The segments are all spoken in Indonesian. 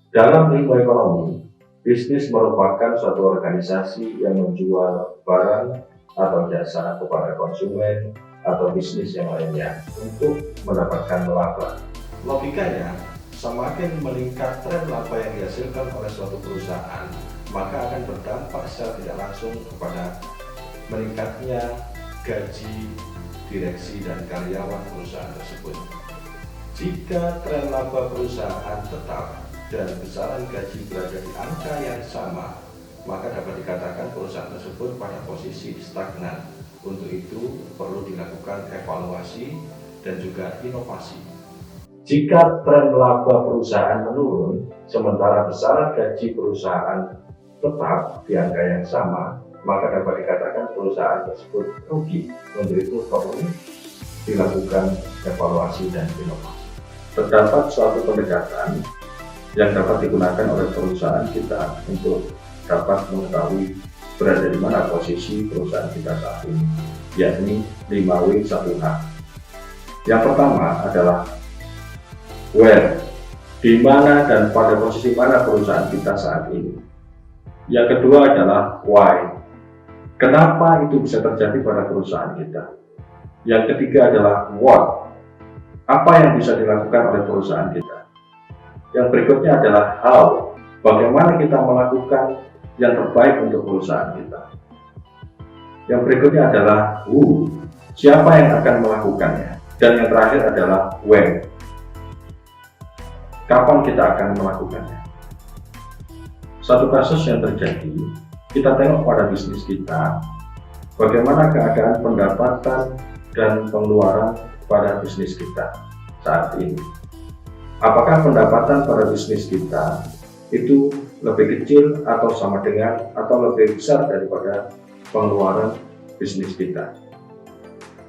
Dalam ilmu ekonomi, bisnis merupakan suatu organisasi yang menjual barang atau jasa kepada konsumen atau bisnis yang lainnya untuk mendapatkan laba. Logikanya, semakin meningkat tren laba yang dihasilkan oleh suatu perusahaan, maka akan berdampak secara tidak langsung kepada meningkatnya gaji direksi dan karyawan perusahaan tersebut. Jika tren laba perusahaan tetap dan besaran gaji berada di angka yang sama, maka dapat dikatakan perusahaan tersebut pada posisi stagnan. Untuk itu perlu dilakukan evaluasi dan juga inovasi. Jika tren laba perusahaan menurun, sementara besaran gaji perusahaan tetap di angka yang sama, maka dapat dikatakan perusahaan tersebut rugi. Untuk itu perlu dilakukan evaluasi dan inovasi. Terdapat suatu pendekatan yang dapat digunakan oleh perusahaan kita untuk dapat mengetahui berada di mana posisi perusahaan kita saat ini, yakni 5W1H. Yang pertama adalah where, di mana dan pada posisi mana perusahaan kita saat ini. Yang kedua adalah why, kenapa itu bisa terjadi pada perusahaan kita. Yang ketiga adalah what, apa yang bisa dilakukan oleh perusahaan kita. Yang berikutnya adalah how, bagaimana kita melakukan yang terbaik untuk perusahaan kita. Yang berikutnya adalah who, siapa yang akan melakukannya. Dan yang terakhir adalah when, kapan kita akan melakukannya. Satu kasus yang terjadi, kita tengok pada bisnis kita, bagaimana keadaan pendapatan dan pengeluaran pada bisnis kita saat ini. Apakah pendapatan pada bisnis kita itu lebih kecil atau sama dengan atau lebih besar daripada pengeluaran bisnis kita?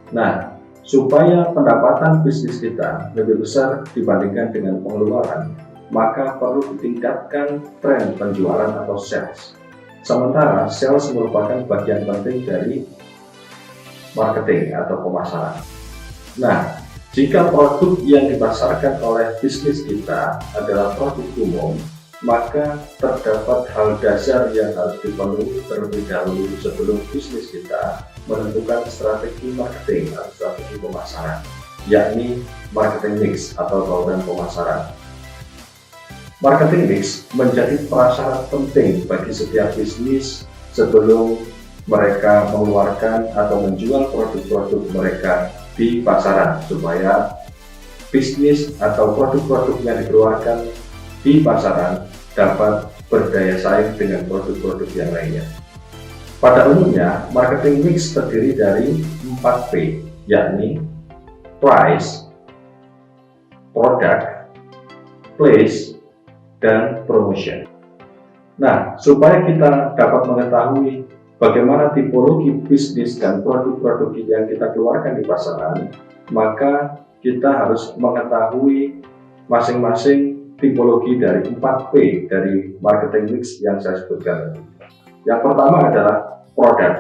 Nah, supaya pendapatan bisnis kita lebih besar dibandingkan dengan pengeluaran, maka perlu ditingkatkan tren penjualan atau sales. Sementara sales merupakan bagian penting dari marketing atau pemasaran. Nah, jika produk yang dipasarkan oleh bisnis kita adalah produk umum, maka terdapat hal dasar yang harus dipenuhi terlebih dahulu sebelum bisnis kita menentukan strategi marketing atau strategi pemasaran, yakni marketing mix atau bauran pemasaran. Marketing mix menjadi prasyarat penting bagi setiap bisnis sebelum mereka mengeluarkan atau menjual produk-produk mereka di pasaran, supaya bisnis atau produk-produk yang dikeluarkan di pasaran dapat berdaya saing dengan produk-produk yang lainnya. Pada umumnya, marketing mix terdiri dari 4P, yakni price, product, place, dan promotion. Nah, supaya kita dapat mengetahui bagaimana tipologi bisnis dan produk-produk yang kita keluarkan di pasaran, maka kita harus mengetahui masing-masing tipologi dari 4P dari marketing mix yang saya sebutkan tadi. Yang pertama adalah produk.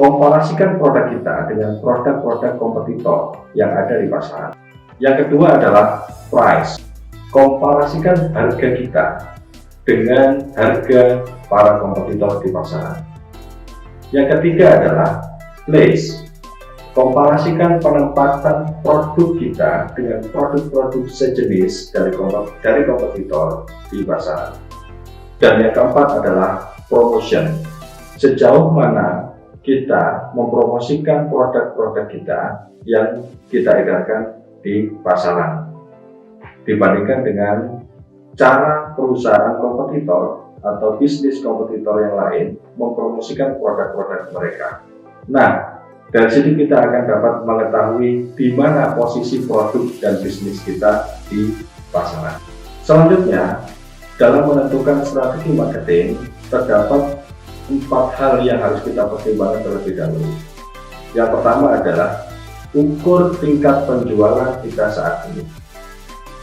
Komparasikan produk kita dengan produk-produk kompetitor yang ada di pasaran. Yang kedua adalah price. Komparasikan harga kita dengan harga para kompetitor di pasaran. Yang ketiga adalah place. Komparasikan penempatan produk kita dengan produk-produk sejenis dari kompetitor di pasaran. Dan yang keempat adalah promotion. Sejauh mana kita mempromosikan produk-produk kita yang kita edarkan di pasaran dibandingkan dengan cara perusahaan kompetitor atau bisnis kompetitor yang lain mempromosikan produk-produk mereka. Nah, dari sini kita akan dapat mengetahui di mana posisi produk dan bisnis kita di pasaran. Selanjutnya, dalam menentukan strategi marketing, terdapat 4 hal yang harus kita pertimbangkan terlebih dahulu. Yang pertama adalah ukur tingkat penjualan kita saat ini.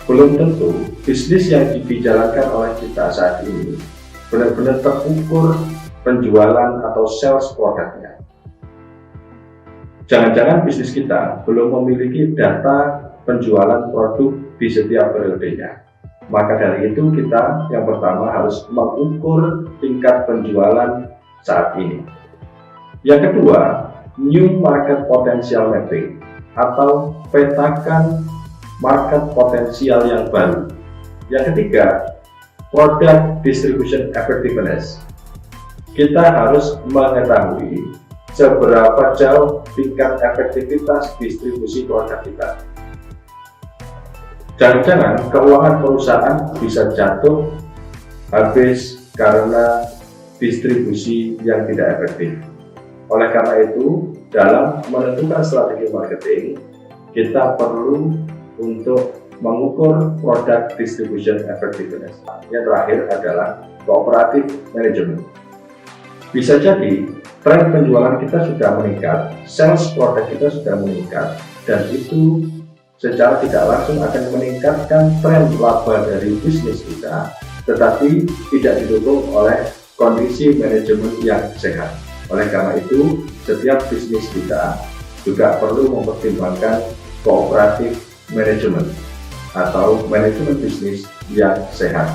Belum tentu bisnis yang dijalankan oleh kita saat ini benar-benar terukur penjualan atau sales produknya. Jangan-jangan bisnis kita belum memiliki data penjualan produk di setiap periodenya. Maka dari itu kita yang pertama harus mengukur tingkat penjualan saat ini. Yang kedua, New Market Potential Mapping atau petakan market potensial yang baru. Yang ketiga, Product Distribution Effectiveness. Kita harus mengetahui seberapa jauh tingkat efektivitas distribusi produk kita. Jangan-jangan keuangan perusahaan bisa jatuh habis karena distribusi yang tidak efektif. Oleh karena itu, dalam menentukan strategi marketing, kita perlu untuk mengukur product distribution effectiveness. Yang terakhir adalah cooperative management. Bisa jadi tren penjualan kita sudah meningkat, sales produk kita sudah meningkat, dan itu secara tidak langsung akan meningkatkan tren laba dari bisnis kita, tetapi tidak didukung oleh kondisi manajemen yang sehat. Oleh karena itu, setiap bisnis kita juga perlu mempertimbangkan cooperative management atau manajemen bisnis yang sehat.